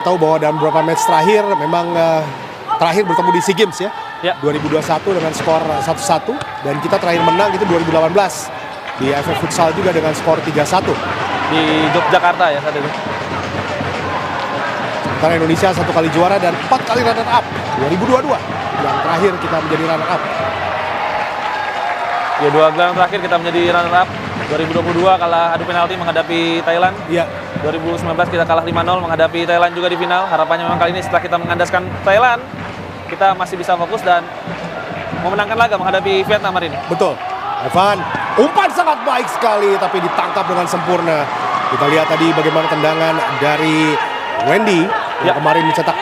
Tahu bahwa dalam beberapa match terakhir memang terakhir bertemu di SEA Games ya. 2021 dengan skor 1-1 dan kita terakhir menang itu 2018 di AFF Futsal juga dengan skor 3-1 di Yogyakarta ya saat itu. Sementara Indonesia 1 kali juara dan 4 kali runner up 2022 yang terakhir kita menjadi runner up. Ya, 2 gelar terakhir kita menjadi runner up. 2022 kalah adu penalti menghadapi Thailand. Iya. 2019 kita kalah 5-0 menghadapi Thailand juga di final. Harapannya memang kali ini setelah kita mengandaskan Thailand, kita masih bisa fokus dan memenangkan laga menghadapi Vietnam hari ini. Betul. Evan, umpan sangat baik sekali tapi ditangkap dengan sempurna. Kita lihat tadi bagaimana tendangan dari Wendy yang kemarin mencetak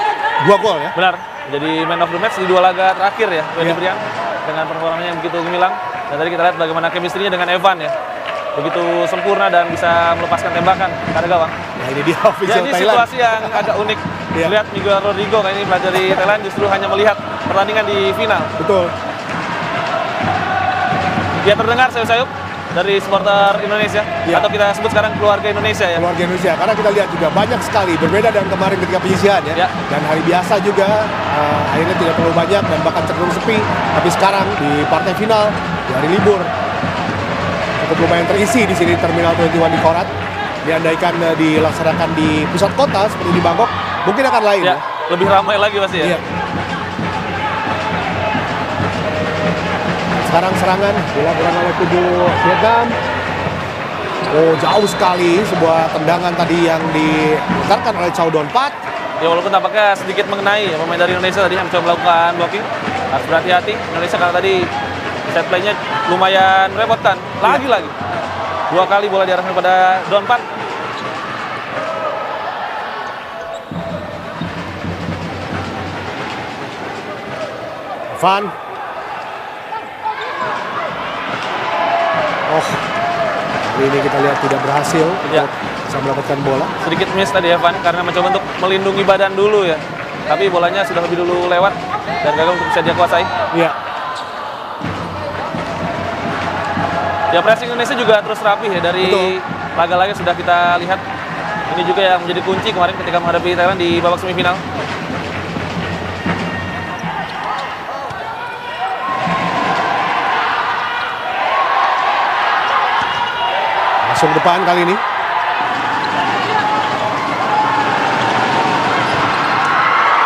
2 gol ya. Benar. Jadi man of the match di 2 laga terakhir ya, Wendy Brian dengan performanya yang begitu gemilang. Dan tadi kita lihat bagaimana chemistry-nya dengan Evan ya. Begitu sempurna dan bisa melepaskan tembakan ke arah gawang. Nah, ini dia official Jadi Thailand. situasi yang agak unik. Lihat Miguel Rodrigo kali ini pelajar dari Thailand justru hanya melihat pertandingan di final. Betul. Dia terdengar sayup-sayup dari supporter Indonesia atau kita sebut sekarang keluarga Indonesia ya. Keluarga Indonesia, karena kita lihat juga banyak sekali berbeda dengan kemarin ketika penyisihan ya. Dan hari biasa juga akhirnya tidak terlalu banyak dan bahkan cenderung sepi. Tapi sekarang di partai final di hari libur cukup lumayan terisi di sini Terminal 21 di Korat. Diandaikan dilaksanakan di pusat kota seperti di Bangkok, mungkin akan lain ya. Lebih ramai lagi pasti ya. Sekarang serangan dilakukan oleh kubu Vietnam. Oh, jauh sekali sebuah tendangan tadi yang dilontarkan oleh Chow Don Pat. Ya, walaupun tampaknya sedikit mengenai ya, pemain dari Indonesia tadi yang mencoba melakukan blocking. Harus berhati-hati. Indonesia karena tadi set play-nya lumayan merepotkan. Lagi-lagi 2 kali bola diarahkan kepada Don Pat. Van. Oh, hari ini kita lihat tidak berhasil bisa mendapatkan bola. Sedikit miss tadi Evan karena mencoba untuk melindungi badan dulu ya. Tapi bolanya sudah lebih dulu lewat dan gagal untuk bisa dia kuasai. Iya. Ya, pressing Indonesia juga terus rapi ya dari laga-laga sudah kita lihat. Ini juga yang menjadi kunci kemarin ketika menghadapi Thailand di babak semifinal. Masuk depan kali ini.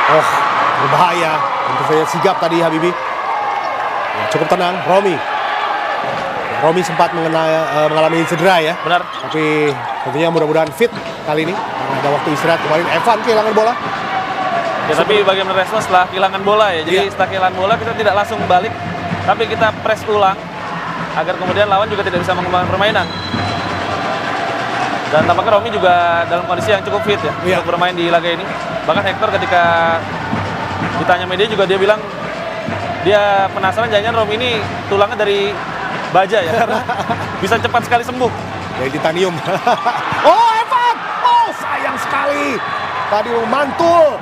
Oh, berbahaya. Tentu saja sigap tadi Habibie. Ya, cukup tenang, Romi. Romi sempat mengalami cedera ya. Benar. Tapi tentunya mudah-mudahan fit kali ini. Karena ada waktu istirahat kemarin. Evan kehilangan bola. Ya, tapi bagaimana respon setelah kehilangan bola ya. Jadi setelah kehilangan bola kita tidak langsung balik. Tapi kita press ulang. Agar kemudian lawan juga tidak bisa mengembangkan permainan. Dan tampaknya Romi juga dalam kondisi yang cukup fit ya untuk bermain di laga ini. Bahkan Hector ketika ditanya media juga dia bilang dia penasaran jangan Romi ini tulangnya dari baja ya karena bisa cepat sekali sembuh. Dari titanium. Oh, Evan! Oh, sayang sekali. Tadi mantul.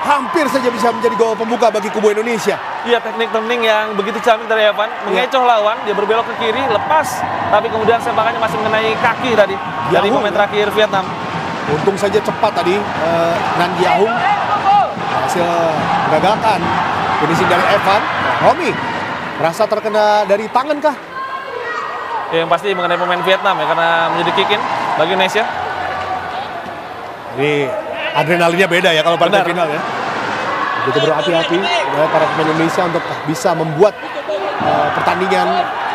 Hampir saja bisa menjadi gol pembuka bagi kubu Indonesia. Iya, teknik turning yang begitu cantik dari Evan. Mengecoh lawan, dia berbelok ke kiri, lepas. Tapi kemudian sepakannya masih mengenai kaki tadi. Dari pemain terakhir Vietnam. Untung saja cepat tadi Nan Yahung hasil menggagalkan finishing dari Evan. Romi merasa terkena dari tangan kah? Ya, yang pasti mengenai pemain Vietnam ya karena menjadi kick-in bagi Indonesia. Ini adrenalinnya beda ya kalau pada final ya. Begitu berapi-api para pemain Indonesia untuk bisa membuat pertandingan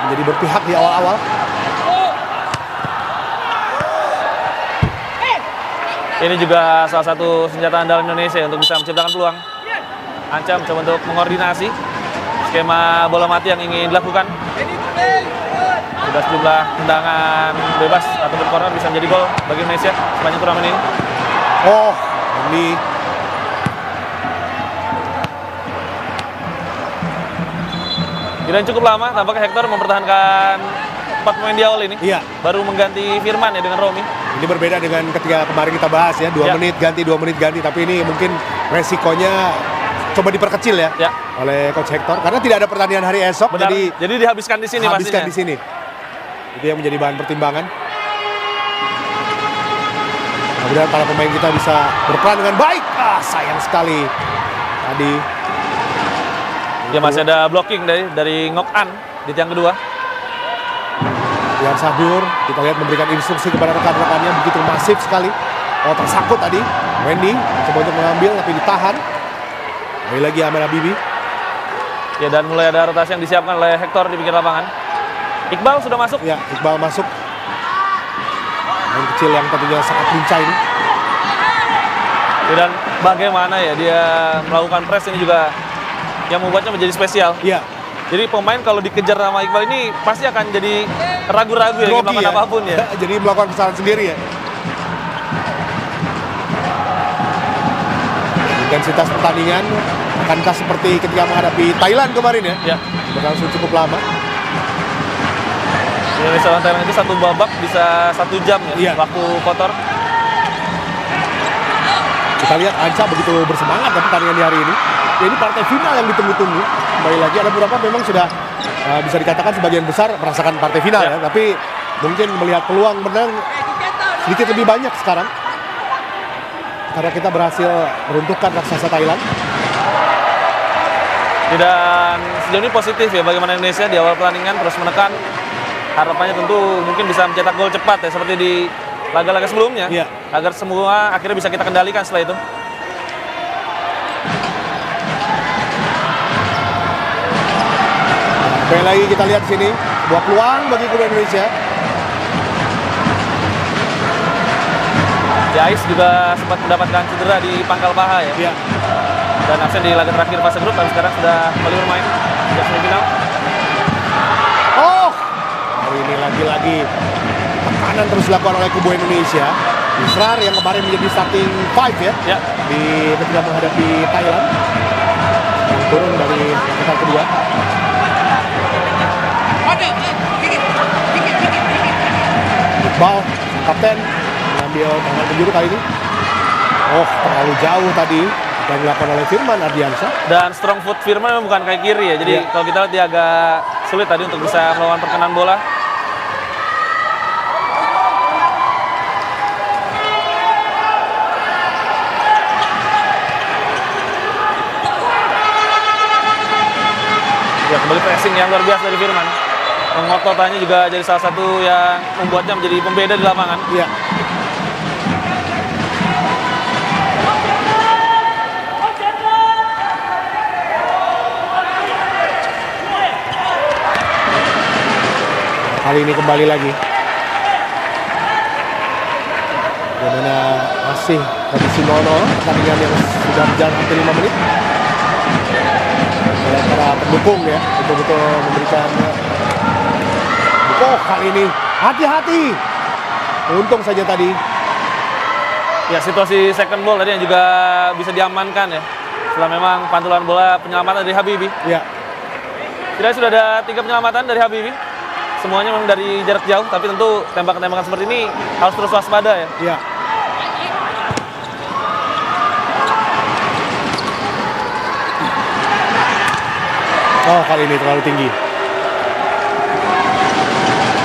menjadi berpihak di awal-awal. Ini juga salah satu senjata andalan Indonesia untuk bisa menciptakan peluang. Anca mencoba untuk mengkoordinasi skema bola mati yang ingin dilakukan. Sudah sejumlah tendangan bebas atau corner bisa menjadi gol bagi Indonesia sepanjang turnamen ini. Oh, ini tidak cukup lama, tampaknya Hector mempertahankan 4 pemain di awal ini. Iya. Baru mengganti Firman ya dengan Romi. Ini berbeda dengan ketika kemarin kita bahas ya, 2 menit ganti, 2 menit ganti. Tapi ini mungkin resikonya coba diperkecil ya oleh Coach Hector. Karena tidak ada pertandingan hari esok. Benar. Jadi dihabiskan di sini habiskan pastinya. di sini. Itu yang menjadi bahan pertimbangan. Mudah-mudahan para pemain kita bisa berperan dengan baik. Sayang sekali tadi. Ya masih ada blocking dari Ngok An di tiang kedua. Yang Sadur, kita lihat memberikan instruksi kepada rekan-rekannya begitu masif sekali. Oh, tersangkut tadi. Wendy coba untuk mengambil tapi ditahan. Lagi Ahmad Habibi. Ya, dan mulai ada rotasi yang disiapkan oleh Hector di pinggir lapangan. Iqbal sudah masuk. Ya, Iqbal masuk. Main kecil yang tentunya sangat lincah ini. Ya, dan bagaimana ya dia melakukan press ini juga yang membuatnya menjadi spesial. Iya. Jadi pemain kalau dikejar sama Iqbal ini pasti akan jadi ragu-ragu ya ingin melakukan apapun ya. Jadi melakukan kesalahan sendiri ya. Intensitas pertandingan akankah seperti ketika menghadapi Thailand kemarin ya? Ya. Berlangsung cukup lama. Indonesia lawan Thailand itu satu babak bisa 1 jam ya, iya. Waktu kotor. Kita lihat Anca begitu bersemangat dalam pertandingan di hari ini. Ya, ini partai final yang ditunggu-tunggu. Kembali lagi ada beberapa memang sudah bisa dikatakan sebagian besar merasakan partai final ya. Tapi mungkin melihat peluang menang sedikit lebih banyak sekarang. Karena kita berhasil meruntuhkan raksasa Thailand. Dan sejauh ini positif ya bagaimana Indonesia di awal pertandingan terus menekan. Harapannya tentu mungkin bisa mencetak gol cepat ya seperti di laga-laga sebelumnya. Iya. Agar semua akhirnya bisa kita kendalikan setelah itu. Kembali lagi kita lihat di sini sebuah peluang bagi kuda Indonesia. Jais juga sempat mendapatkan cedera di pangkal paha ya. Iya. Dan absen di laga terakhir fase grup, tapi sekarang sudah kembali bermain sejak semifinal. Oh, hari ini lagi-lagi tekanan terus dilakukan oleh kubu Indonesia. Israr yang kemarin menjadi starting 5 ya, di ketika menghadapi Thailand. Yang turun dari pertandingan kedua. Iqbal, kapten, mengambil tangan penjuru kali ini. Oh, terlalu jauh tadi yang dilakukan oleh Firman Ardiansyah. Dan strong foot Firman memang bukan kayak kiri ya. Jadi kalau kita lihat dia agak sulit tadi untuk bisa melawan perkenan bola. Ya, kembali pressing yang luar biasa dari Firman. Pengototannya juga jadi salah satu yang membuatnya menjadi pembeda di lapangan. Iya. Kali ini kembali lagi. Bagaimana masih kondisi 0-0 pertandingan yang sudah berjalan hampir 5 menit. Oleh para pendukung ya, betul-betul memberikan. Oh, kali ini hati-hati. Untung saja tadi. Ya, situasi second ball tadi yang juga bisa diamankan ya. Setelah memang pantulan bola penyelamatan dari Habibi. Ya. Tidak, sudah ada 3 penyelamatan dari Habibi. Semuanya memang dari jarak jauh, tapi tentu tembakan-tembakan seperti ini harus terus waspada ya. Iya. Oh, kali ini terlalu tinggi.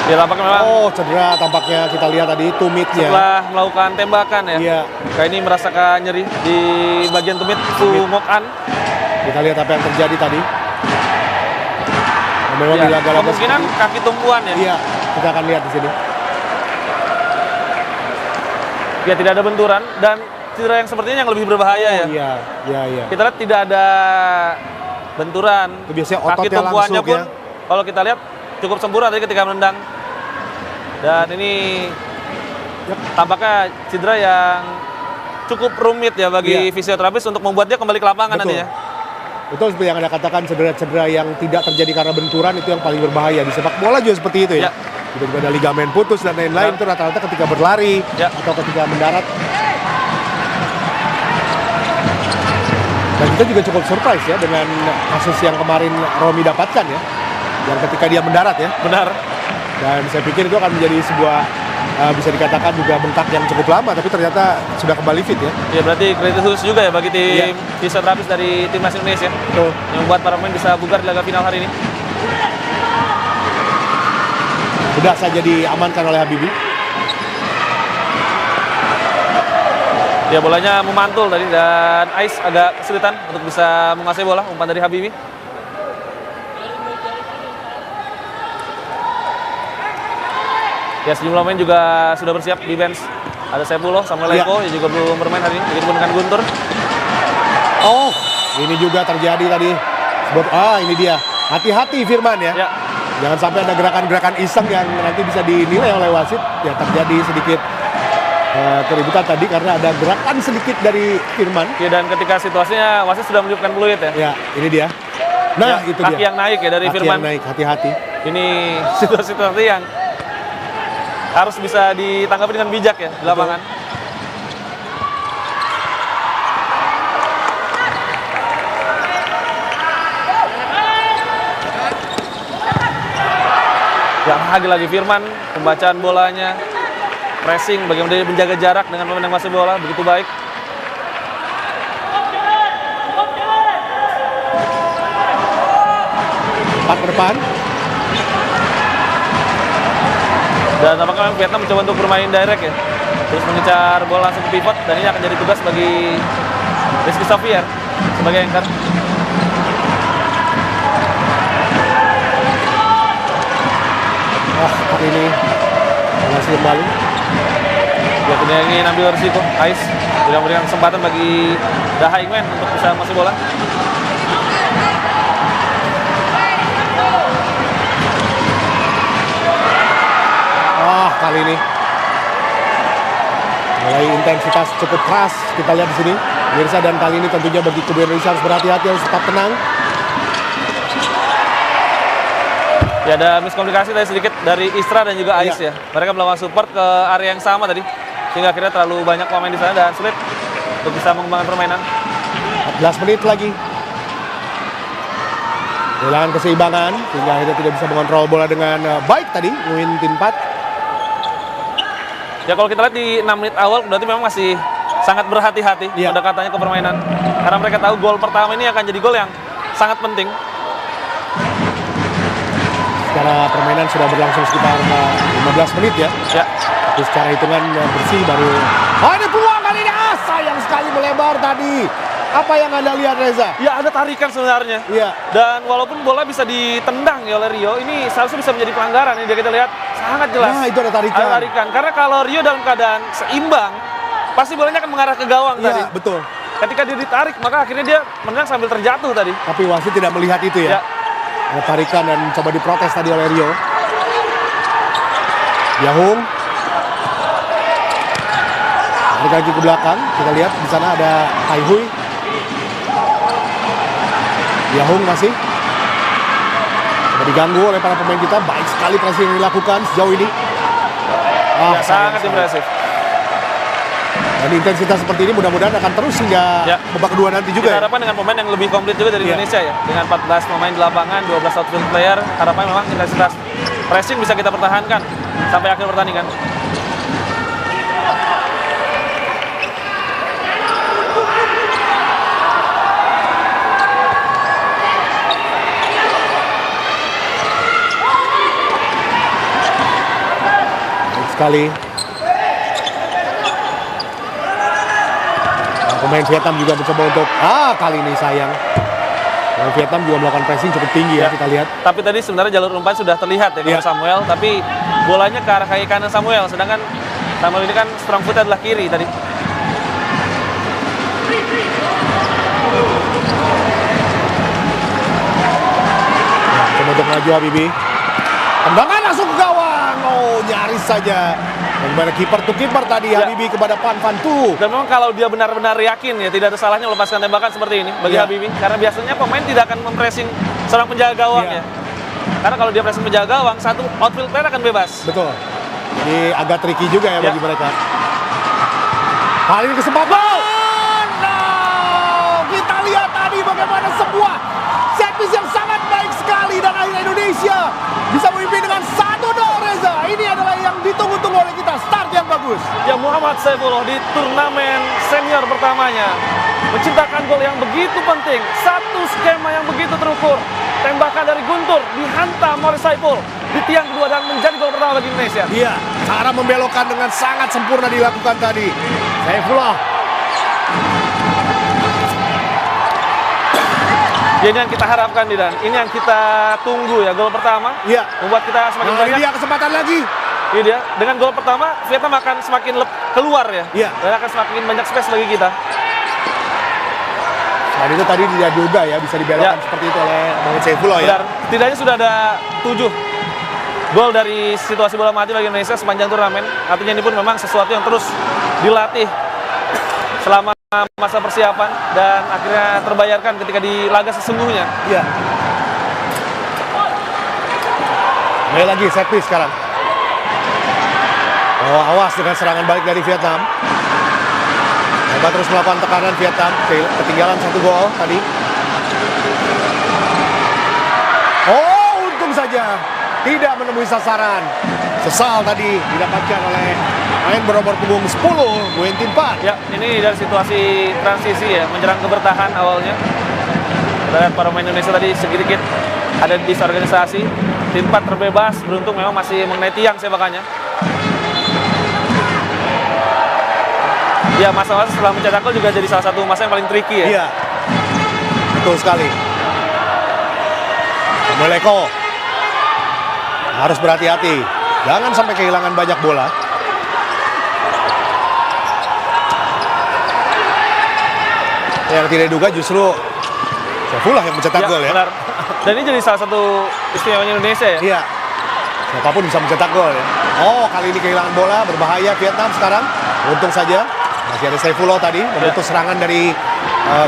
Ya, tampaknya memang. Oh, cedera tampaknya kita lihat tadi tumitnya. Setelah melakukan tembakan ya. Iya. Kayak ini merasakan nyeri di bagian tumit Ngok An. Kita lihat apa yang terjadi tadi. Memang Ya, di laga-laga kemungkinan kaki tumpuan ya. Iya, kita akan lihat di sini. Ya, tidak ada benturan dan cedera yang sepertinya yang lebih berbahaya ya. Iya, iya, iya. Kita lihat tidak ada benturan. Itu biasanya Kaki ototnya tumpuannya langsung pun ya. kalau kita lihat cukup sempurna tadi ketika menendang. Dan ini tampaknya cedera yang cukup rumit ya bagi fisioterapis untuk membuat dia kembali ke lapangan nantinya. Betul seperti yang Anda katakan, cedera-cedera yang tidak terjadi karena benturan itu yang paling berbahaya. Di sepak bola juga seperti itu ya. Tiba-tiba ada ligamen putus dan lain-lain, itu rata-rata ketika berlari atau ketika mendarat. Dan kita juga cukup surprise ya dengan kasus yang kemarin Romi dapatkan ya. Yang ketika dia mendarat ya. Benar. Dan saya pikir itu akan menjadi sebuah bisa dikatakan juga bengkak yang cukup lama, tapi ternyata sudah kembali fit ya. Ya, berarti kredit khusus juga ya bagi tim fisioterapis dari timnas Indonesia. Betul. Yang membuat para pemain bisa bugar di laga final hari ini. Sudah saja diamankan oleh Habibi. Ya, bolanya memantul tadi dan Ais agak kesulitan untuk bisa menguasai bola. Umpan dari Habibie. Ya, sejumlah pemain juga sudah bersiap di bench. Ada Sepuluh, Samuel Eko yang juga belum bermain hari ini. Begitu dengan Guntur. Oh, ini juga terjadi tadi. Ini dia. Hati-hati Firman ya. Jangan sampai ada gerakan-gerakan iseng yang nanti bisa dinilai oleh wasit. Ya, terjadi sedikit keributan tadi karena ada gerakan sedikit dari Firman. Ya, dan ketika situasinya wasit sudah menunjukkan peluit ya. Ya, ini dia. Nah, itu dia. Kaki yang naik ya dari Firman. Kaki yang naik, hati-hati. Ini situasi yang harus bisa ditanggapi dengan bijak ya di lapangan. Yang lagi Firman, pembacaan bolanya, pressing, bagaimana dia menjaga jarak dengan pemain yang masih bola, begitu baik. Empat ke depan. Dan apakah Vietnam mencoba untuk bermain direct ya, terus mengejar bola langsung ke pivot, dan ini akan jadi tugas bagi Rizky Sofier sebagai anchor. Kali ini masih kembali. Ya, tidak ingin ambil risiko. Ais tidak memberikan kesempatan bagi Daha Ingwen untuk bisa masuk bola. Kali ini mulai intensitas cukup keras kita lihat di sini, pemirsa, dan kali ini tentunya bagi kubu Indonesia harus berhati-hati, harus tetap tenang. Ya, ada miskomunikasi tadi sedikit dari Istra dan juga Ais ya. Mereka melakukan support ke area yang sama tadi, sehingga akhirnya terlalu banyak pemain di sana dan sulit untuk bisa mengembangkan permainan. 14 menit lagi. Kehilangan keseimbangan sehingga akhirnya tidak bisa mengontrol bola dengan baik tadi. Nguin tim 4. Ya, kalau kita lihat di 6 menit awal berarti memang masih sangat berhati-hati pendekatannya ke permainan. Karena mereka tahu gol pertama ini akan jadi gol yang sangat penting. Secara permainan sudah berlangsung sekitar 15 menit ya. Tapi secara hitungan bersih baru. Ini peluang kali ini. Sayang sekali melebar tadi. Apa yang Anda lihat, Reza? Ya, ada tarikan sebenarnya. Dan walaupun bola bisa ditendang ya oleh Rio, ini seharusnya bisa menjadi pelanggaran. Ini kita lihat sangat jelas. Nah, itu ada tarikan. Ada tarikan. Karena kalau Rio dalam keadaan seimbang, pasti bolanya akan mengarah ke gawang tadi. Betul. Ketika dia ditarik, maka akhirnya dia menendang sambil terjatuh tadi. Tapi wasit tidak melihat itu ya. Ada tarikan dan coba diprotes tadi oleh Rio. Yahung. Balik lagi ke belakang. Kita lihat di sana ada Tai Hui. Yahung masih diganggu oleh para pemain kita. Baik sekali pressing yang dilakukan sejauh ini. Sangat impresif. Dan intensitas seperti ini mudah-mudahan akan terus hingga babak kedua nanti juga. Kita harapkan dengan pemain yang lebih komplit juga dari Indonesia ya. Dengan 14 pemain di lapangan, 12 outfield player. Harapannya memang intensitas pressing bisa kita pertahankan sampai akhir pertandingan. Sekali. Pemain Vietnam juga mencoba untuk kali ini sayang. Vietnam juga melakukan pressing cukup tinggi ya, kita lihat. Tapi tadi sebenarnya jalur umpan sudah terlihat ya Samuel, tapi bolanya ke arah kaki kanan Samuel, sedangkan Samuel ini kan strong foot adalah kiri tadi. Coba untuk maju Habibie. Tendangan langsung ke gawang. Nyaris saja. Bagaimana kiper to kiper tadi Habibie kepada Pan Van Tu. Dan memang kalau dia benar-benar yakin ya tidak ada salahnya melepaskan tembakan seperti ini bagi Habibie. Karena biasanya pemain tidak akan mempressing seorang penjaga gawang ya. Karena kalau dia pressing penjaga gawang, satu outfield player akan bebas. Betul. Jadi agak tricky juga ya bagi mereka. Kali ini kesempatan. Kita lihat tadi bagaimana sebuah set piece yang sangat baik sekali dan akhirnya Indonesia bisa memimpin dengan 1-0, Reza. Ini adalah yang ditunggu-tunggu oleh kita, start yang bagus. Ya, Muhammad Saifullah di turnamen senior pertamanya menciptakan gol yang begitu penting, satu skema yang begitu terukur. Tembakan dari Guntur dihantam oleh Saiful di tiang kedua dan menjadi gol pertama bagi Indonesia. Iya, cara membelokkan dengan sangat sempurna dilakukan tadi. Saifullah Ya, ini yang kita harapkan nih, Dan. Ini yang kita tunggu ya, gol pertama. Iya. Membuat kita semakin banyak. Ini dia kesempatan lagi. Ini dia, dengan gol pertama, Vietnam akan semakin keluar ya. Iya. Dan akan semakin banyak space bagi kita. Dan itu tadi dia juga ya, bisa dibelokkan seperti itu oleh Muhammad Saifullah ya. Benar. Setidaknya sudah ada 7 gol dari situasi bola mati bagi Indonesia sepanjang turnamen. Artinya ini pun memang sesuatu yang terus dilatih selama masa persiapan dan akhirnya terbayarkan ketika di laga sesungguhnya. Iya. Mulai lagi set piece sekarang. Oh, awas dengan serangan balik dari Vietnam. Coba terus melakukan tekanan Vietnam, ketinggalan 1 gol tadi. Oh, untung saja tidak menemui sasaran. Sesal tadi didapatkan oleh main bernomor punggung 10, Nguyen Tin Phat. Ya, ini dari situasi transisi ya, menyerang ke bertahan awalnya. Kita lihat para pemain Indonesia tadi sedikit ada di disorganisasi. Tin Phat terbebas, beruntung memang masih mengenai tiang sepakannya. Ya, masa-masa setelah mencetak gol juga jadi salah satu masa yang paling tricky ya. Iya, betul sekali. Meleko harus berhati-hati, jangan sampai kehilangan banyak bola. Yang tidak diduga justru Saifullah yang mencetak gol ya. Benar. Dan ini jadi salah satu istimewanya Indonesia ya. Iya, siapapun bisa mencetak gol ya. Oh, kali ini kehilangan bola, berbahaya Vietnam sekarang. Untung saja masih ada Saifullah tadi memutus serangan dari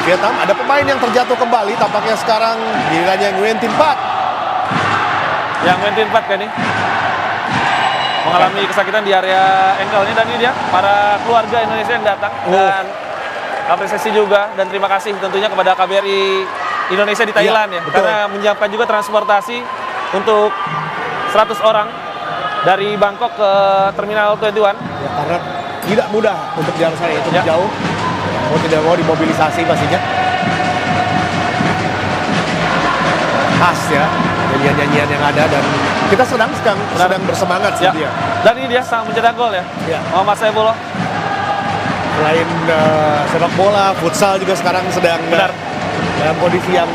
Vietnam. Ada pemain yang terjatuh kembali, tampaknya sekarang gilirannya Nguyen Tin Phat. Yang Nguyen Tin Phat kan nih mengalami kesakitan di area ankle-nya, dan ini dia para keluarga Indonesia yang datang dan apresiasi juga dan terima kasih tentunya kepada KBRI Indonesia di Thailand ya, karena menyiapkan juga transportasi untuk 100 orang dari Bangkok ke Terminal 21. Ya, karena tidak mudah untuk jalan sana itu jauh. Mau tidak mau dimobilisasi pastinya. Khas ya, nyanyian-nyanyian yang ada, dan kita sedang bersemangat sih dia. Dan ini dia sang mencetak gol ya. Muhammad Saifullah. Selain sepak bola, futsal juga sekarang sedang dalam kondisi yang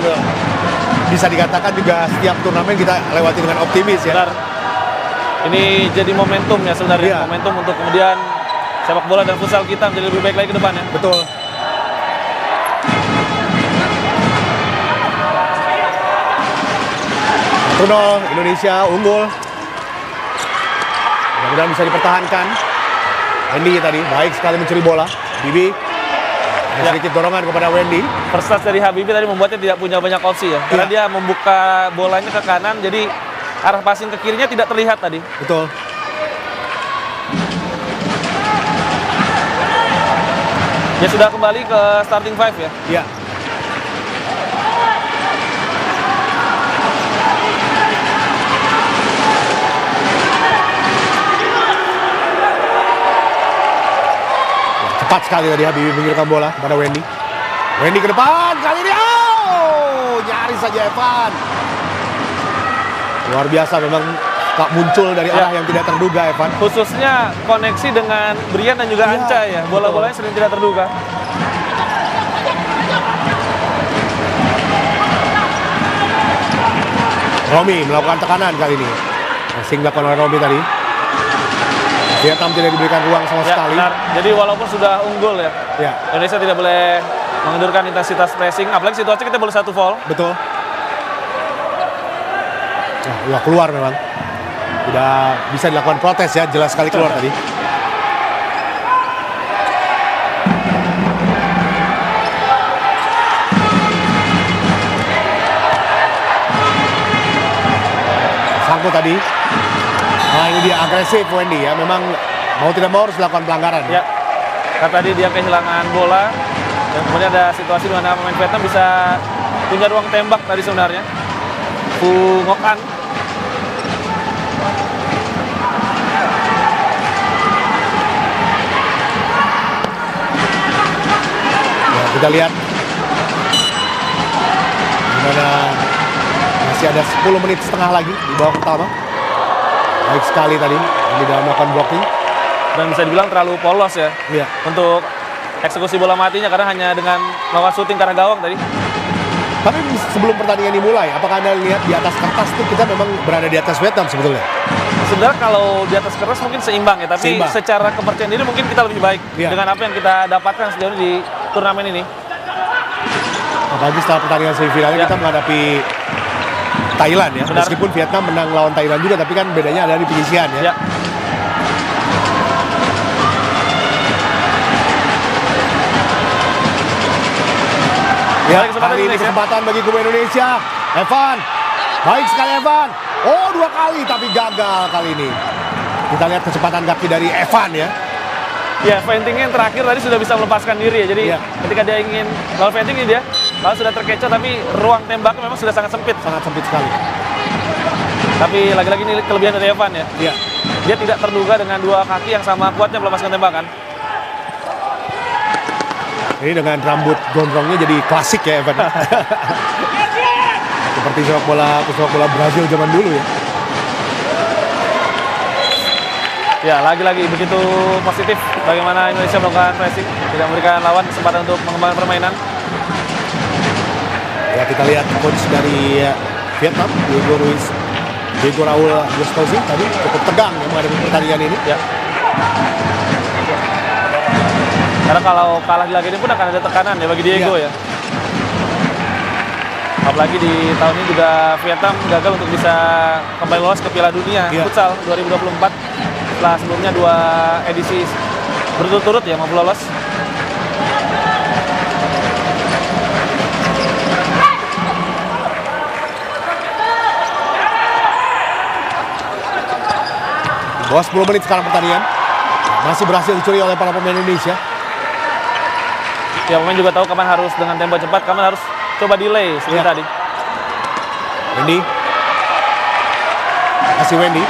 bisa dikatakan juga setiap turnamen kita lewati dengan optimis ya. Benar. Ini jadi momentum ya sebenarnya, momentum untuk kemudian sepak bola dan futsal kita menjadi lebih baik lagi ke depannya. Betul. Indonesia unggul. Mudah-mudahan bisa dipertahankan. Wendy tadi baik sekali mencuri bola. Bibi sedikit dorongan kepada Wendy. First touch dari Habibie tadi membuatnya tidak punya banyak opsi ya. Karena dia membuka bolanya ke kanan, jadi arah passing ke kirinya tidak terlihat tadi. Betul. Dia sudah kembali ke starting five ya. Iya. Cepat sekali tadi Habibie mengirimkan bola kepada Wendy. Wendy ke depan, kali ini nyaris saja Evan. Luar biasa memang muncul dari arah yang tidak terduga Evan. Khususnya koneksi dengan Brian dan juga Anca ya. Bola-bolanya sering tidak terduga. Romi melakukan tekanan kali ini. Passing dilakukan oleh Romi tadi. Vietnam tidak diberikan ruang sama sekali. Benar. Jadi walaupun sudah unggul ya, Indonesia tidak boleh mengendurkan intensitas pressing. Apalagi situasi kita boleh 1 foul. Betul. Nah, keluar memang. Tidak bisa dilakukan protes ya, jelas sekali keluar tadi. Sangkut tadi. Nah, ini dia agresif Wendy ya, memang mau tidak mau harus dilakukan pelanggaran. Ya, karena tadi dia kehilangan bola dan kemudian ada situasi di mana pemain Vietnam bisa punya ruang tembak tadi sebenarnya. Fu Ngoc An. Ya, kita lihat gimana masih ada 10 menit setengah lagi di babak pertama. Baik sekali tadi di dalam melakukan blocking. Dan bisa dibilang terlalu polos ya untuk eksekusi bola matinya, karena hanya dengan melakukan syuting ke arah gawang tadi. Tapi sebelum pertandingan dimulai, apakah Anda lihat di atas kertas tuh kita memang berada di atas Vietnam sebetulnya? Sebenarnya kalau di atas kertas mungkin seimbang ya, tapi Seimbang. secara kepercayaan diri mungkin kita lebih baik dengan apa yang kita dapatkan sejauh ini di turnamen ini. Apalagi setelah pertandingan semifinalnya kita menghadapi Thailand ya. Benar. Meskipun Vietnam menang lawan Thailand juga, tapi kan bedanya ada di penyisihan ya. Ya, kali ini kesempatan bagi kubu Indonesia. Evan, baik sekali Evan. Oh, 2 kali tapi gagal kali ini. Kita lihat kecepatan kaki dari Evan ya. Ya, feintingnya yang terakhir tadi sudah bisa melepaskan diri ya. Jadi ketika dia ingin lawan feinting ini dia lalu sudah terkecoh, tapi ruang tembaknya memang sudah sangat sempit. Sangat sempit sekali. Tapi lagi-lagi ini kelebihan dari Evan ya. Iya. Dia tidak terduga dengan 2 kaki yang sama kuatnya melepaskan tembakan. Ini dengan rambut gondrongnya jadi klasik ya Evan. Seperti sepak bola Brazil zaman dulu ya. Ya, lagi-lagi begitu positif bagaimana Indonesia melakukan pressing, tidak memberikan lawan kesempatan untuk mengembangkan permainan. Ya, kita lihat coach dari Vietnam, Diego Raul Gustosi tadi cukup tegang ya menghadapi pertandingan ini. Ya. Karena kalau kalah lagi ini pun akan ada tekanan ya bagi Diego ya. Apalagi di tahun ini juga Vietnam gagal untuk bisa kembali lolos ke Piala Dunia Futsal 2024. Setelah sebelumnya 2 edisi berturut-turut ya mampu lolos. Bawah 10 menit sekarang pertandingan. Masih berhasil dicuri oleh para pemain Indonesia. Ya, pemain juga tahu kapan harus dengan tempo cepat, kapan harus coba delay seperti tadi. Wendy. Masih Wendy.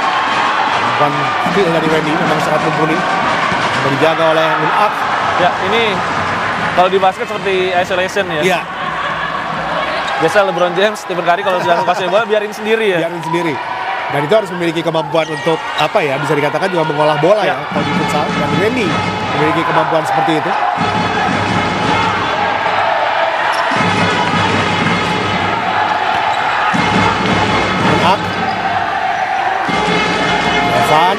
Bukan skill dari Wendy, memang sangat mumpuni. Sudah dijaga oleh Lunak. Ya, ini kalau di basket seperti isolation ya. Iya. Biasa LeBron James, Stephen Curry kalau sudah menguasai bola biarin sendiri ya. Biarin sendiri. Dan itu harus memiliki kemampuan untuk apa ya, bisa dikatakan juga mengolah bola ya kalau di futsal. Dan Wendy memiliki kemampuan seperti itu. Lunak. Evan.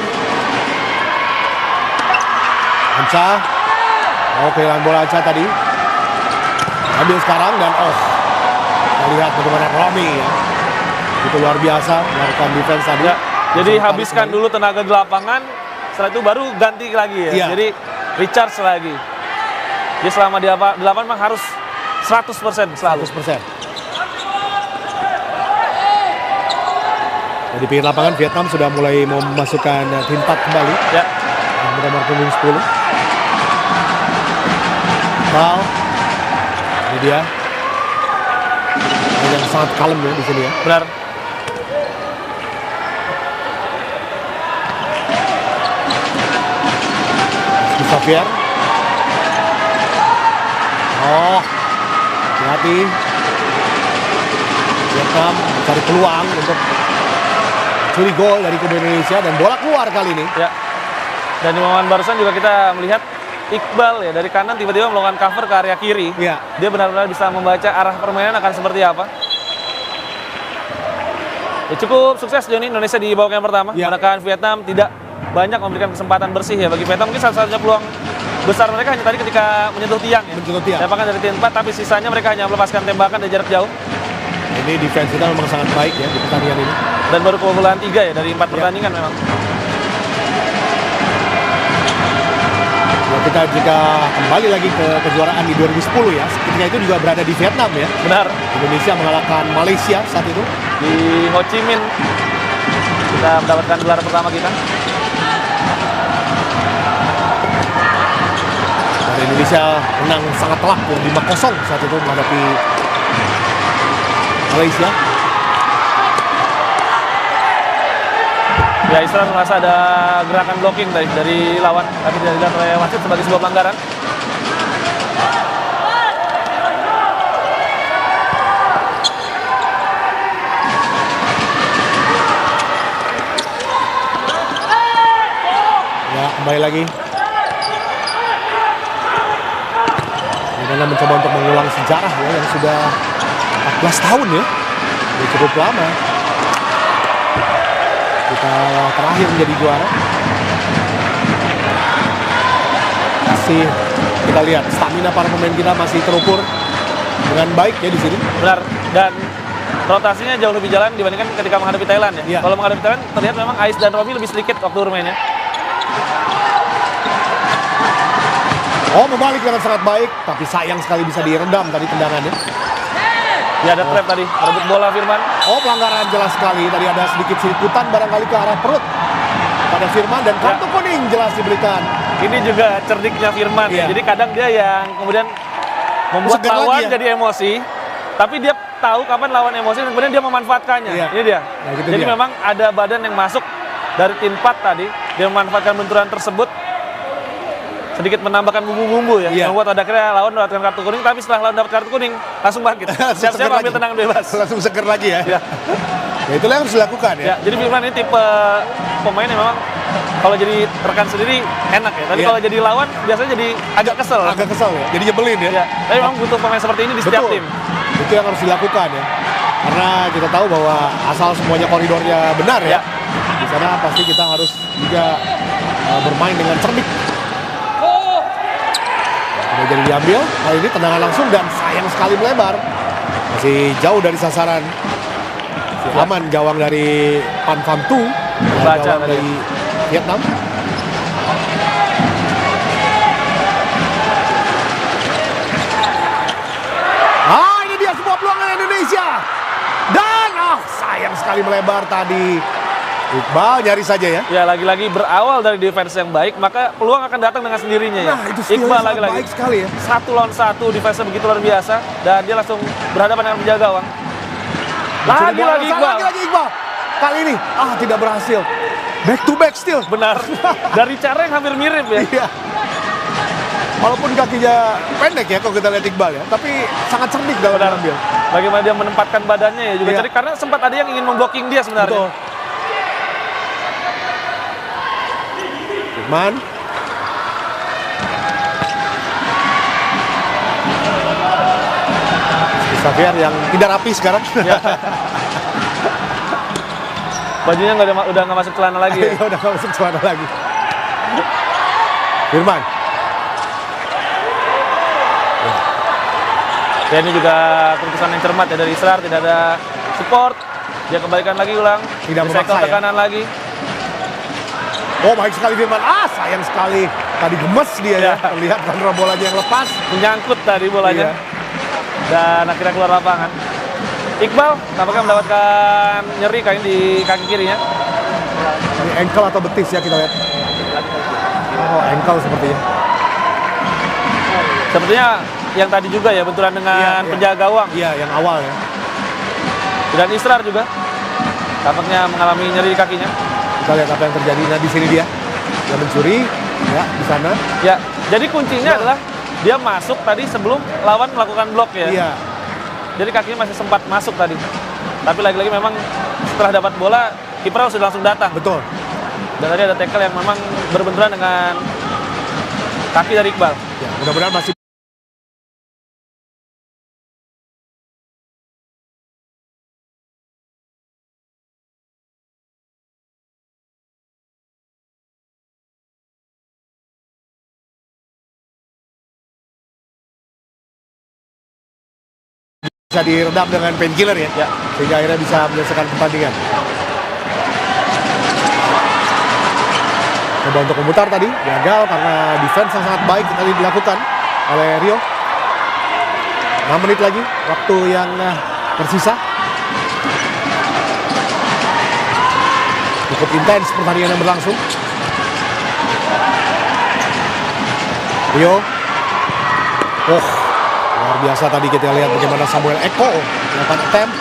Anca. Oh, kehilangan bola Anca tadi. Ambil sekarang dan kita lihat bagaimana Romi ya. Itu luar biasa melakukan defense tadi. Ya, jadi habiskan dulu tenaga di lapangan, setelah itu baru ganti lagi ya. Jadi recharge lagi. Jadi selama di lapangan memang harus 100% selalu. 100%. Di pinggir lapangan Vietnam sudah mulai memasukkan tim 4 kembali. Ya. Nomor punggung 10. Foul. Ini dia. Yang sangat kalem ya di sini ya. Benar. Xavier. Oh, hati-hati. Vietnam mencari peluang untuk curi gol dari kubu Indonesia dan bola keluar kali ini. Ya. Dan di momen barusan juga kita melihat Iqbal ya dari kanan tiba-tiba melakukan cover ke area kiri. Ya. Dia benar-benar bisa membaca arah permainan akan seperti apa. Ya, cukup sukses sejauh ini Indonesia di babak yang pertama. Menekan Vietnam tidak banyak memberikan kesempatan bersih ya bagi Vietnam. Mungkin satu-satunya peluang besar mereka hanya tadi ketika menyentuh tiang ya. Menyentuh tiang. Tembakan dari tim 4 tapi sisanya mereka hanya melepaskan tembakan dari jarak jauh. Ini defense kita memang sangat baik ya di pertandingan ini. Dan baru kebobolan 3 ya dari 4 pertandingan memang. Ya, kita jika kembali lagi ke kejuaraan di 2010 ya, ketika itu juga berada di Vietnam ya. Benar. Indonesia mengalahkan Malaysia saat itu di Ho Chi Minh. Kita mendapatkan gelar pertama kita. Dan Indonesia menang sangat telak ya, 5-0 saat itu menghadapi Malaysia. Ya, Israel merasa ada gerakan blocking dari lawan, tapi tidak dilihat oleh wasit sebagai sebuah pelanggaran. Ya, kembali lagi. Bagaimana mencoba untuk mengulang sejarah ya yang sudah 14 tahun ya. Udah cukup lama. Kita terakhir menjadi juara. Masih kita lihat stamina para pemain kita masih terukur dengan baik ya di sini. Benar. Dan rotasinya jauh lebih jalan dibandingkan ketika menghadapi Thailand ya. Kalau menghadapi Thailand terlihat memang Ais dan Romi lebih sedikit waktu bermainnya. Oh, membalik dengan sangat baik, tapi sayang sekali bisa diredam tadi tendangannya. Ya, ada trap tadi, rebut bola Firman. Oh, pelanggaran jelas sekali. Tadi ada sedikit sikutan barangkali ke arah perut pada Firman dan kartu kuning jelas diberikan. Ini juga cerdiknya Firman ya. Jadi kadang dia yang kemudian membuat lawan jadi emosi, tapi dia tahu kapan lawan emosi dan kemudian dia memanfaatkannya. Ini dia. Nah, gitu jadi memang ada badan yang masuk dari tim 4 tadi, dia memanfaatkan benturan tersebut, sedikit menambahkan bumbu-bumbu ya, membuat akhirnya lawan mendapatkan kartu kuning, tapi setelah lawan dapat kartu kuning langsung bangkit, siap-siap ambil tendangan bebas, langsung seger lagi ya. Ya itulah yang harus dilakukan ya. Jadi Firman ini tipe pemain yang memang kalau jadi rekan sendiri enak ya, tapi kalau jadi lawan biasanya jadi agak kesel. Agak kesel ya, jadi nyebelin ya. Tapi memang butuh pemain seperti ini di setiap tim. Itu yang harus dilakukan ya, karena kita tahu bahwa asal semuanya koridornya benar ya, di sana pasti kita harus juga bermain dengan cerdik. Udah jadi diambil, kali ini tendangan langsung dan sayang sekali melebar. Masih jauh dari sasaran. Masih aman gawang dari Pan Pham Tu, gawang dari Vietnam. Ini dia sebuah peluang Indonesia. Dan sayang sekali melebar tadi. Iqbal nyaris saja ya. Ya, lagi-lagi berawal dari defense yang baik, maka peluang akan datang dengan sendirinya ya. Nah, itu Iqbal lagi-lagi baik sekali ya. 1 lawan 1, defense begitu luar biasa, dan dia langsung berhadapan dengan penjaga gawang. Lagi-lagi Iqbal. Kali ini tidak berhasil. Back to back still. Benar. Dari cara yang hampir mirip ya. Iya. Walaupun kakinya pendek ya kalau kita lihat Iqbal ya, tapi sangat cerdik dalam mengambil. Bagaimana dia menempatkan badannya ya juga cerdik, karena sempat ada yang ingin memblocking dia sebenarnya. Betul. Firman. Xavier yang tidak rapi sekarang. Ya. Bajunya udah nggak masuk celana lagi ya? Udah nggak masuk celana lagi. Firman. Ya, ini juga keputusan yang cermat ya dari Israr, tidak ada support. Dia kembalikan lagi ulang. Tidak memaksa ya. Tekanan lagi. Oh, baik sekali Firman. Sayang sekali. Tadi gemes dia ya. Terlihat karena bolanya yang lepas. Menyangkut tadi bolanya. Dan akhirnya keluar lapangan. Iqbal tampaknya mendapatkan nyeri di kaki kirinya. Ini ankle atau betis ya kita lihat. Oh, ankle sepertinya. Sepertinya yang tadi juga ya, benturan dengan penjaga gawang. Iya, yang awal ya. Dan Israr juga tampaknya mengalami nyeri di kakinya. Kita lihat apa yang terjadi. Nah, di sini dia mencuri ya di sana. Ya, jadi kuncinya adalah dia masuk tadi sebelum lawan melakukan blok ya. Iya. Jadi kakinya masih sempat masuk tadi. Tapi lagi-lagi memang setelah dapat bola, kiper sudah langsung datang. Betul. Dan tadi ada tackle yang memang berbenturan dengan kaki dari Iqbal. Ya, mudah-mudahan masih bisa diredam dengan painkiller ya, sehingga akhirnya bisa menyelesaikan pertandingan. Coba untuk memutar tadi, gagal karena defense yang sangat baik tadi dilakukan oleh Rio. 6 menit lagi, waktu yang tersisa. Cukup intens pertandingan yang berlangsung. Rio. Luar biasa tadi kita lihat bagaimana Samuel Eko melakukan attempt.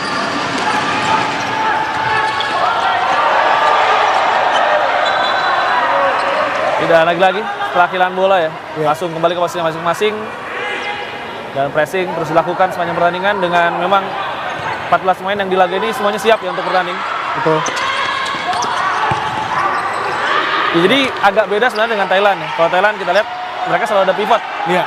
Tidak lagi-lagi setelah kehilangan bola ya. Langsung kembali ke posisinya masing-masing. Dan pressing terus dilakukan sepanjang pertandingan dengan memang 14 pemain yang di laga ini semuanya siap ya untuk bertanding. Betul. Ya, jadi agak beda sebenarnya dengan Thailand ya. Kalau Thailand kita lihat mereka selalu ada pivot. Iya.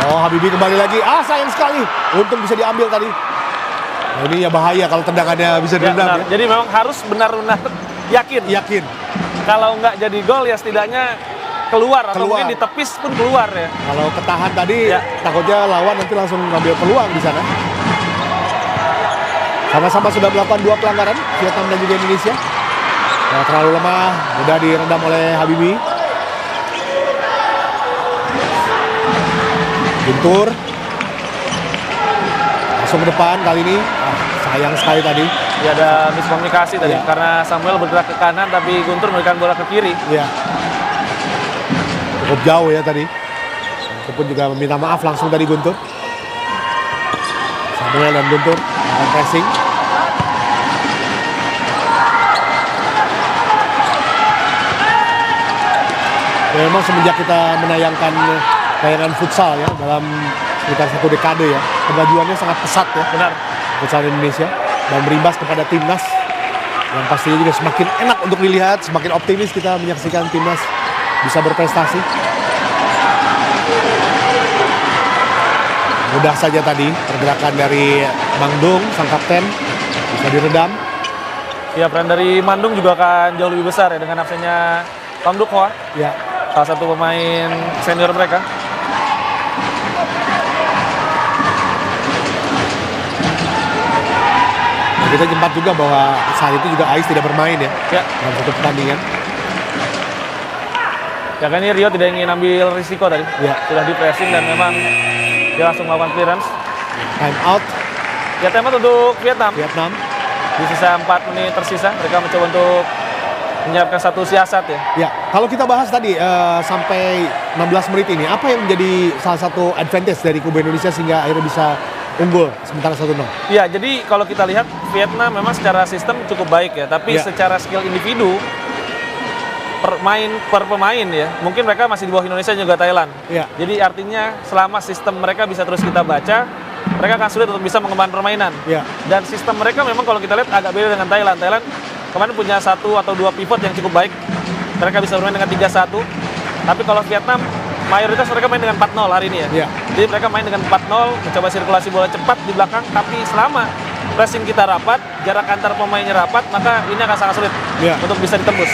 Oh, Habibie kembali lagi. Sayang sekali. Untung bisa diambil tadi. Nah, ini ya bahaya kalau tendangannya bisa direndam. Jadi memang harus benar-benar yakin. Kalau nggak jadi gol ya setidaknya keluar. Atau mungkin ditepis pun keluar ya. Kalau ketahan tadi takutnya lawan nanti langsung ngambil peluang di sana. Sama-sama sudah melakukan 2 pelanggaran, Vietnam dan juga Indonesia. Nah, terlalu lemah, mudah direndam oleh Habibie. Guntur masuk ke depan kali ini. Sayang sekali tadi. Ya ada miskomunikasi tadi karena Samuel bergerak ke kanan tapi Guntur memberikan bola ke kiri. Iya. Cukup jauh ya tadi. Itu pun juga meminta maaf langsung tadi Guntur. Samuel dan Guntur akan pressing. Ya, memang semenjak kita menayangkan tayangan futsal ya dalam sekitar 1 dekade ya, kemajuannya sangat pesat ya. Benar. Futsal Indonesia dan berimbas kepada timnas yang pastinya juga semakin enak untuk dilihat, semakin optimis kita menyaksikan timnas bisa berprestasi. Mudah saja tadi pergerakan dari Mangdung sang kapten bisa diredam. Ya, peran dari Mandung juga akan jauh lebih besar ya dengan absennya Pang Duk Hoa. Ya. Salah satu pemain senior mereka. Nah, kita sempat juga bahwa saat itu juga Ais tidak bermain ya dalam satu pertandingan. Ya kan ini Rio tidak ingin ambil risiko tadi. Sudah di pressing dan memang dia langsung melakukan clearance. Time out. Ya, time out untuk Vietnam. Di sisa 4 menit tersisa mereka mencoba untuk menyiapkan satu siasat ya. Ya, kalau kita bahas tadi sampai 16 menit ini, apa yang menjadi salah satu advantage dari kubu Indonesia sehingga akhirnya bisa unggul sementara 1-0? Ya, jadi kalau kita lihat Vietnam memang secara sistem cukup baik ya, tapi secara skill individu per pemain ya, mungkin mereka masih di bawah Indonesia juga Thailand. Jadi artinya selama sistem mereka bisa terus kita baca, mereka akan sulit untuk bisa mengembangkan permainan. Dan sistem mereka memang kalau kita lihat agak beda dengan Thailand. Thailand kemarin punya 1 atau 2 pivot yang cukup baik. Mereka bisa bermain dengan 3-1. Tapi kalau Vietnam, mayoritas mereka main dengan 4-0 hari ini ya. Jadi mereka main dengan 4-0, mencoba sirkulasi bola cepat di belakang. Tapi selama pressing kita rapat, jarak antar pemainnya rapat, maka ini akan sangat sulit untuk bisa ditembus.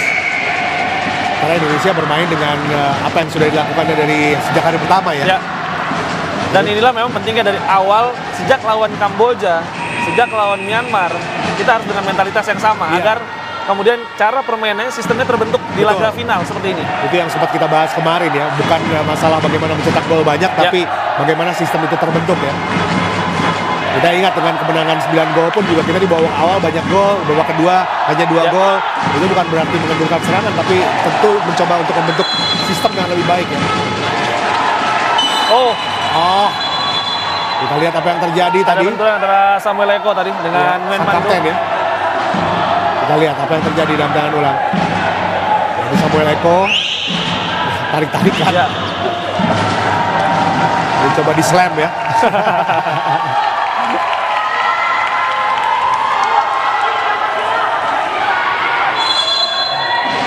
Karena Indonesia bermain dengan apa yang sudah dilakukan dari sejak hari pertama ya. Dan inilah memang pentingnya dari awal, sejak lawan Kamboja, sejak lawan Myanmar, kita harus dengan mentalitas yang sama agar kemudian cara permainannya sistemnya terbentuk di laga final seperti ini. Itu yang sempat kita bahas kemarin ya, bukan masalah bagaimana mencetak gol banyak, tapi bagaimana sistem itu terbentuk ya. Kita ingat dengan kemenangan 9 gol pun juga kita di babak awal banyak gol, babak kedua hanya 2 gol. Itu bukan berarti mengendurkan serangan, tapi tentu mencoba untuk membentuk sistem yang lebih baik ya. Kita lihat apa yang terjadi tadi. Ada benturan antara Samuel Eko tadi dengan Nguyen Mandong. Ya. Kita lihat apa yang terjadi dalam tangan ulang. Dari Samuel Eko tarik-tarikan. Coba di slam ya.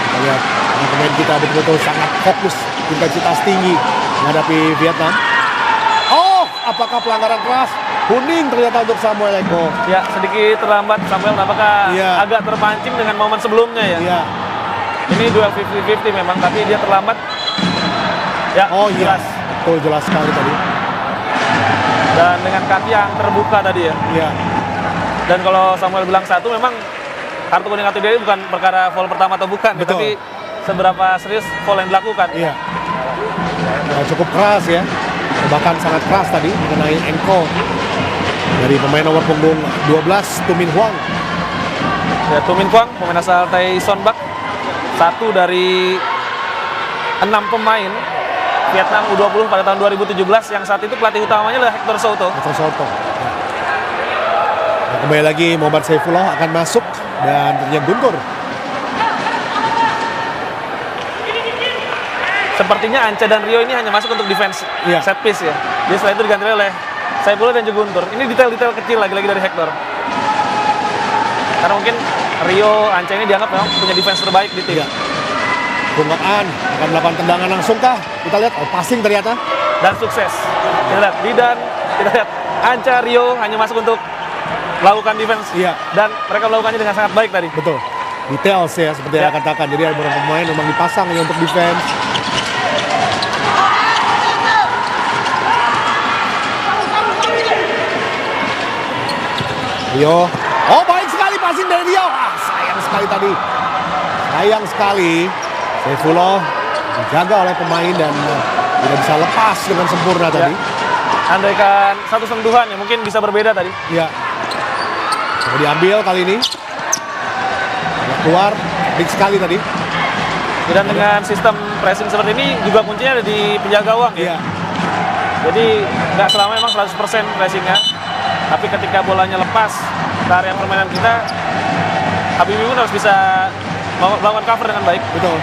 Kita lihat pemain kita betul-betul sangat fokus, intensitas tinggi menghadapi Vietnam. Apakah pelanggaran keras? Kuning ternyata untuk Samuel Eko. Ya, sedikit terlambat Samuel, apakah agak terpancing dengan momen sebelumnya ya? Ini duel 50-50 memang, tapi dia terlambat. Jelas. Betul, jelas sekali tadi. Dan dengan kaki yang terbuka tadi ya. Dan kalau Samuel bilang 1, memang kartu kuning atau dia bukan perkara foul pertama atau bukan, tapi seberapa serius foul yang dilakukan. Cukup keras ya. Bahkan sangat keras tadi mengenai ankle dari pemain nomor punggung 12 Tu Minh Huang. Ya, Tu Minh Huang pemain asal Tay Son Bak, 1 dari 6 pemain Vietnam U20 pada tahun 2017 yang saat itu pelatih utamanya adalah Hector Souto. Nah, kembali lagi Muhammad Saifullah akan masuk dan ternyata Guntur. Sepertinya Anca dan Rio ini hanya masuk untuk defense set piece ya. Jadi setelah itu diganti oleh Saifullah dan juga Guntur. Ini detail-detail kecil lagi-lagi dari Hector. Karena mungkin Rio, Anca ini dianggap memang punya defense terbaik di tim. Bung Aan akan melakukan tendangan langsung kah? Kita lihat, passing ternyata. Dan sukses. Kita lihat Didan, kita lihat Anca, Rio hanya masuk untuk melakukan defense. Iya. Dan mereka melakukannya dengan sangat baik tadi. Betul. Details ya, seperti yang katakan. Jadi ada beberapa pemain memang dipasang hanya untuk defense. Rio. Oh, baik sekali passing dari Rio. Sayang sekali tadi. Sayang sekali. Saifullah dijaga oleh pemain dan tidak bisa lepas dengan sempurna tadi. Andaikan satu sentuhan ya mungkin bisa berbeda tadi. Iya. Coba diambil kali ini. Keluar, big sekali tadi. Dan dengan sistem pressing seperti ini juga kuncinya ada di penjaga gawang ya. Iya. Jadi nggak selama memang 100% pressingnya. Tapi ketika bolanya lepas ke area permainan kita, Habibie pun harus bisa melakukan cover dengan baik. Betul.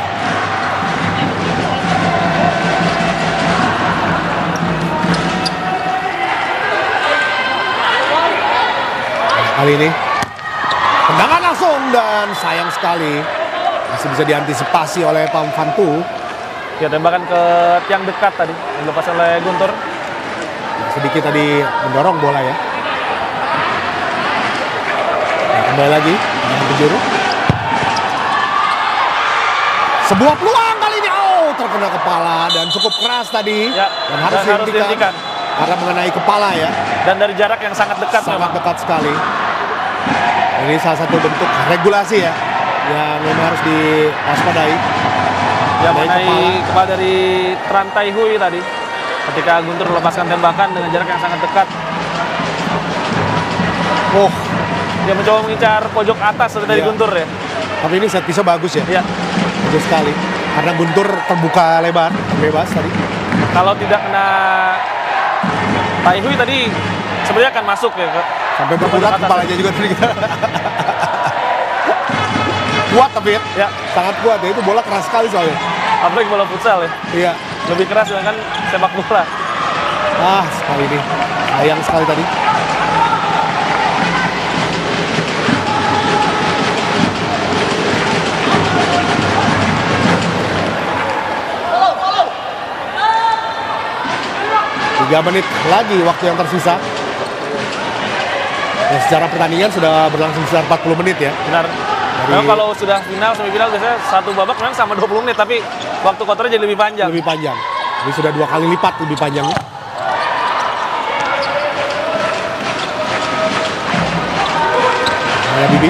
Kali ini tendangan langsung dan sayang sekali masih bisa diantisipasi oleh Pam Fantu. Ya, tembakan ke tiang dekat tadi yang dilepas oleh Guntur. Sedikit tadi mendorong bola ya. Kembali lagi dengan penjuru. Sebuah peluang kali ini. Oh, terkena kepala dan cukup keras tadi. Ya, dan harus dihentikan karena mengenai kepala ya. Dan dari jarak yang sangat dekat. Sangat dekat sekali. Ini salah satu bentuk regulasi ya yang memang harus diwaspadai. Ya, mengenai kepala dari Trantai Hui tadi. Ketika Guntur melepaskan tembakan dengan jarak yang sangat dekat. Oh, dia mencoba mengincar pojok atas dari Guntur ya. Tapi ini set piece bagus ya. Iya. Bagus sekali. Karena Guntur terbuka lebar, bebas tadi. Kalau tidak kena Tai Hui tadi sebenarnya akan masuk ya. Sampai berputar kepalanya juga tadi. Kuat tapi ya. Sangat kuat ya. Itu bola keras sekali soalnya. Apalagi bola futsal ya. Iya. Lebih keras kan sepak bola. Sekali ini. Sayang sekali tadi. Tiga menit lagi waktu yang tersisa. Ya, secara pertandingan sudah berlangsung sekitar 40 menit ya. Benar. Memang kalau sudah final, semifinal biasanya satu babak memang sama 20 menit, tapi waktu kotornya jadi lebih panjang. Lebih panjang. Ini sudah 2 kali lipat lebih panjangnya. Bibi.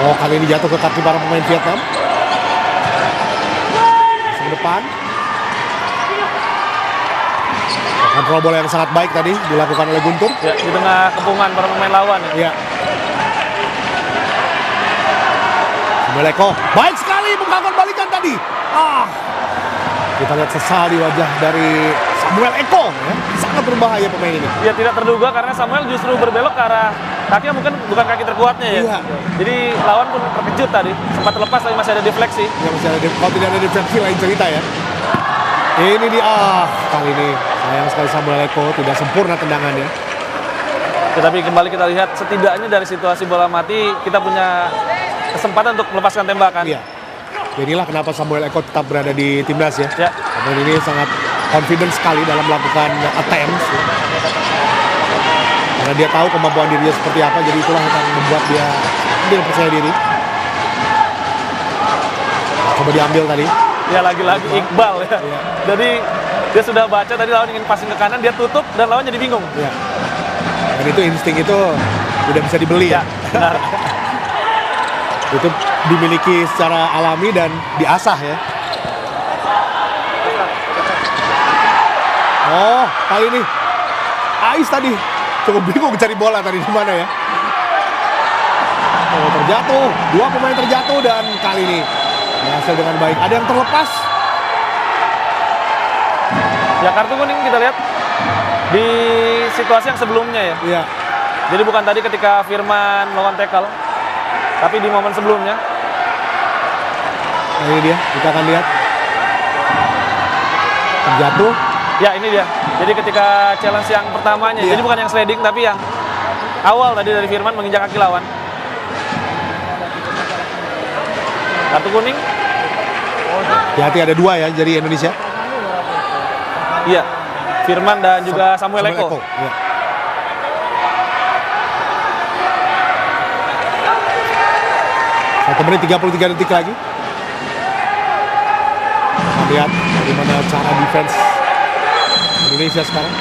Oh, kali ini jatuh ke kaki para pemain Vietnam. Masuk ke depan. Kontrol bola yang sangat baik tadi dilakukan oleh Guntur. Ya, di tengah kepungan para pemain lawan ya. Meleko, baik sekali melakukan balikan tadi. Kita lihat sesal di wajah dari Samuel Eko ya. Sangat berbahaya pemain ini. Ya, tidak terduga karena Samuel justru berbelok ke arah kakinya mungkin bukan kaki terkuatnya ya. Iya. Jadi lawan pun terkejut tadi. Sempat terlepas tapi masih ada defleksi. Ya, masih ada kalau tidak ada defleksi lain cerita ya. Ini dia kali ini sayang sekali Samuel Eko tidak sempurna tendangannya. Tetapi kembali kita lihat setidaknya dari situasi bola mati kita punya kesempatan untuk melepaskan tembakan. Iya. Inilah kenapa Samuel Eko tetap berada di timnas ya. Pemain ini sangat confident sekali dalam melakukan attempts. Ya. Karena dia tahu kemampuan dirinya seperti apa, jadi itulah yang akan membuat dia lebih percaya diri. Coba diambil tadi. Ya, lagi-lagi Iqbal ya. Iya. Jadi dia sudah baca tadi lawan ingin passing ke kanan, dia tutup dan lawan jadi bingung. Iya. Dan itu insting itu udah bisa dibeli ya. Benar. Itu dimiliki secara alami dan diasah ya. Oh, kali ini Ais tadi cukup bingung cari bola tadi di mana ya. Oh, terjatuh, 2 pemain terjatuh dan kali ini berhasil dengan baik. Ada yang terlepas. Ya, kartu kuning kita lihat di situasi yang sebelumnya ya. Iya. Jadi bukan tadi ketika Firman melawan tackle, tapi di momen sebelumnya. Nah, ini dia, kita akan lihat. Terjatuh. Ya, ini dia. Jadi ketika challenge yang pertamanya, jadi bukan yang sliding tapi yang awal tadi dari Firman menginjak kaki lawan. Kartu kuning. Hati-hati ada 2 ya jadi Indonesia. Iya, Firman dan juga Samuel Eko. Ya. Satu menit 33 detik lagi. Kita lihat bagaimana cara defense Indonesia sekarang.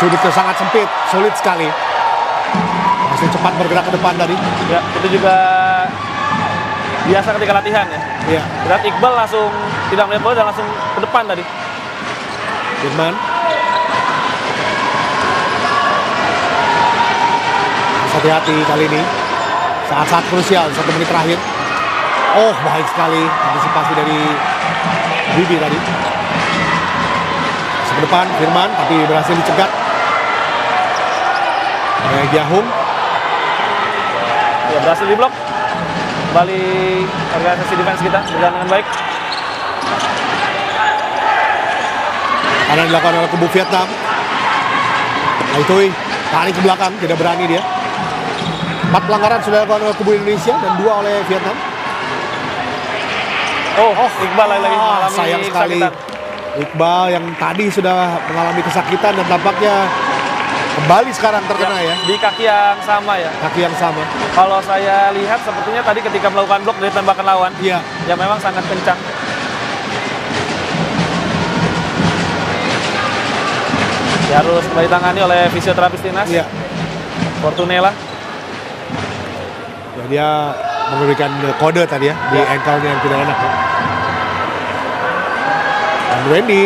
Sudutnya sangat sempit, sulit sekali. Langsung cepat bergerak ke depan tadi. Ya, itu juga biasa ketika latihan ya. Iya. Lihat Iqbal langsung tidak melihat bola dan langsung ke depan tadi. Firman. Hati-hati kali ini. Saat-saat krusial, 1 menit terakhir. Oh, baik sekali antisipasi dari Bibi tadi. Ke depan Firman, tapi berhasil dicegat. Giahung. Ya, berhasil diblok. Kembali organisasi defense kita berjalan dengan baik. Karena dilakukan oleh kubu Vietnam. Aitoi tarik ke belakang, tidak berani dia. 4 pelanggaran sudah dilakukan oleh kubu Indonesia dan 2 oleh Vietnam. Oh, Iqbal lagi mengalami sayang sekali. kesakitan. Iqbal yang tadi sudah mengalami kesakitan dan tampaknya kembali sekarang terkena ya. Di kaki yang sama ya. Kaki yang sama. Kalau saya lihat sepertinya tadi ketika melakukan blok dari tembakan lawan, Iya. ya memang sangat kencang. Ya, harus kembali tangani oleh fisioterapis timnas. Iya. Fortunella. Ya, dia memberikan kode tadi ya di ankle-nya yang tidak enak ya. Dan Wendy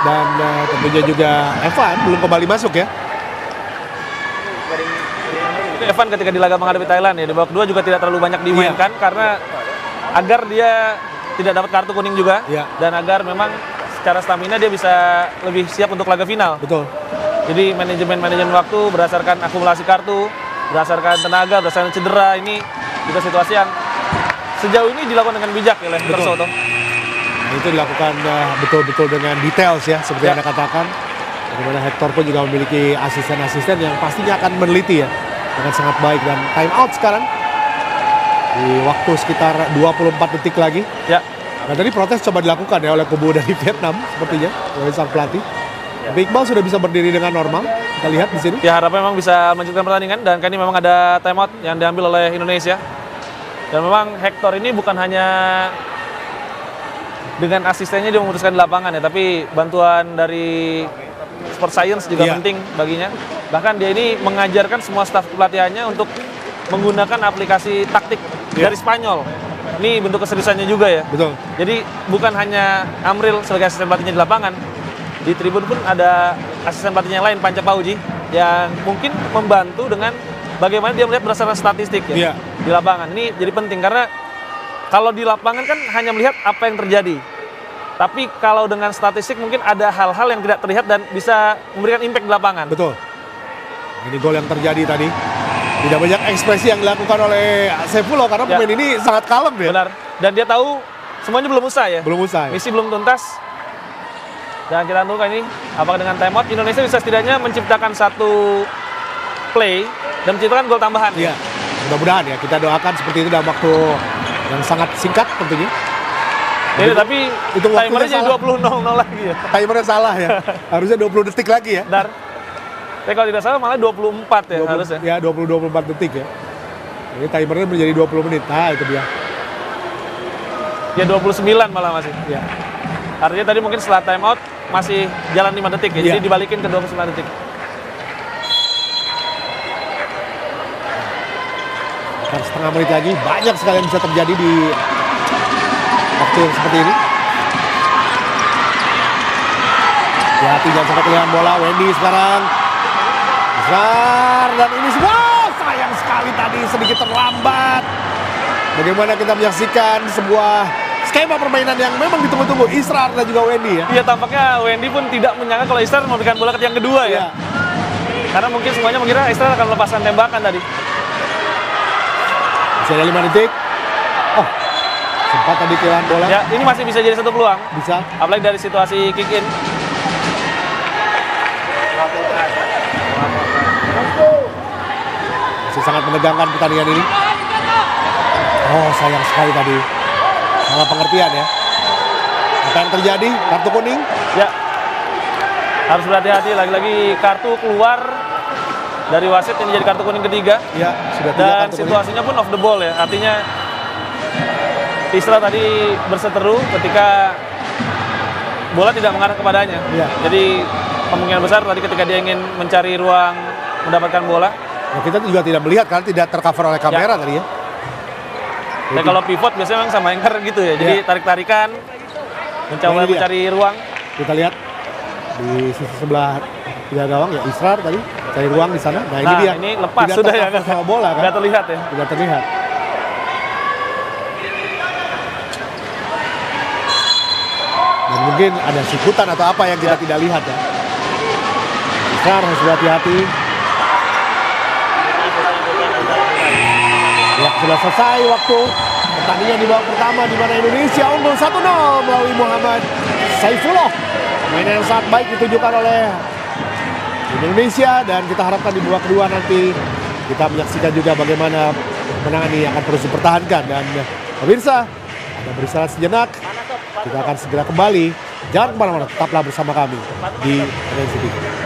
dan tentunya juga Evan belum kembali masuk ya. Evan ketika di laga menghadapi Thailand ya, di babak kedua juga tidak terlalu banyak dimainkan karena agar dia tidak dapat kartu kuning juga dan agar memang secara stamina dia bisa lebih siap untuk laga final. Betul. Jadi manajemen waktu berdasarkan akumulasi kartu, berdasarkan tenaga, berdasarkan cedera, ini juga situasi yang sejauh ini dilakukan dengan bijak oleh Persoto. Nah, itu dilakukan betul-betul dengan details ya, seperti Anda katakan. Bagaimana Hector pun juga memiliki asisten-asisten yang pastinya akan meneliti ya dengan sangat baik. Dan time out sekarang di waktu sekitar 24 detik lagi. Ya. Nah, tadi protes coba dilakukan ya oleh kubu dari Vietnam sepertinya oleh sang pelatih. Tapi Iqbal sudah bisa berdiri dengan normal. Kita lihat di sini. Ya, harapnya memang bisa melanjutkan pertandingan dan kali ini memang ada time out yang diambil oleh Indonesia. Dan memang Hector ini bukan hanya dengan asistennya dia memutuskan di lapangan ya, tapi bantuan dari sport science juga penting baginya. Bahkan dia ini mengajarkan semua staf pelatihannya untuk menggunakan aplikasi taktik dari Spanyol. Ini bentuk keseriusannya juga ya. Betul. Jadi bukan hanya Amril sebagai asisten pelatihnya di lapangan. Di tribun pun ada asisten pelatihnya yang lain, Panca Pauji, yang mungkin membantu dengan bagaimana dia melihat berdasarkan statistik ya di lapangan. Ini jadi penting karena kalau di lapangan kan hanya melihat apa yang terjadi. Tapi kalau dengan statistik mungkin ada hal-hal yang tidak terlihat dan bisa memberikan impact di lapangan. Betul. Ini gol yang terjadi tadi. Tidak banyak ekspresi yang dilakukan oleh Saifulo karena pemain ini sangat kalem ya. Benar. Dan dia tahu semuanya belum usai ya. Belum usai. Misi belum tuntas. Dan kita tunggu ini apakah dengan timeout Indonesia bisa setidaknya menciptakan satu play dan menciptakan gol tambahan. Iya. Mudah-mudahan ya, kita doakan seperti itu dalam waktu yang sangat singkat tentunya. Jadi, tapi itu timernya jadi 20.00 lagi ya. Timernya salah ya. Harusnya 20 detik lagi ya. Dar. Tapi kalau tidak salah malah 24 ya 20, harusnya. Ya 20-24 detik ya. Ini timernya menjadi 20 menit. Nah itu dia. Ya 29 malah masih. Ya. Artinya tadi mungkin setelah time out masih jalan 5 detik ya. Jadi dibalikin ke 29 detik. Setengah menit lagi, banyak sekali yang bisa terjadi di waktu yang seperti ini. Ya, jangan sampai kehilangan bola. Wendy sekarang besar dan ini semua sayang sekali tadi sedikit terlambat. Bagaimana kita menyaksikan sebuah skema permainan yang memang ditunggu-tunggu Israr dan juga Wendy ya. Iya, tampaknya Wendy pun tidak menyangka kalau Israr memberikan bola ke yang kedua ya. Karena mungkin semuanya mengira Israr akan melepaskan tembakan tadi. Masih ada 5 detik. Oh, sempat tadi kehilangan bola. Ya, ini masih bisa jadi satu peluang. Bisa. Apalagi dari situasi kick in. Masih sangat menegangkan pertandingan ini. Oh, sayang sekali tadi. Salah pengertian ya. Apa yang terjadi? Kartu kuning? Ya. Harus berhati-hati, lagi-lagi kartu keluar dari wasit, ini jadi kartu kuning ketiga. Ya, sudah 3 Dan kartu situasinya pun off the ball ya. Artinya Isra tadi berseteru ketika bola tidak mengarah kepadanya. Ya. Jadi kemungkinan besar tadi ketika dia ingin mencari ruang mendapatkan bola. Nah, kita juga tidak melihat karena tidak tercover oleh kamera tadi ya. Tapi kalau pivot biasanya memang sama anchor gitu ya. Jadi tarik-tarikan, mencoba mencari ruang. Kita lihat di sisi sebelah tidak gawang ya, Israr tadi cari ruang di sana. Nah, ini dia. Ini lepas tidak sudah ya, sama bola kan? Nggak terlihat ya. Tidak terlihat. Dan mungkin ada sikutan atau apa yang kita tidak lihat ya. Israr harus berhati-hati. Ya, sudah selesai waktu pertandingan di babak pertama di mana Indonesia unggul 1-0 melalui Muhammad Saifullah. Mainan yang sangat baik ditunjukkan oleh Indonesia dan kita harapkan di babak kedua nanti kita menyaksikan juga bagaimana kemenangan ini akan terus dipertahankan. Dan pemirsa, ada beristirahat sejenak. Kita akan segera kembali. Jangan kemana-mana, tetaplah bersama kami di NCTV.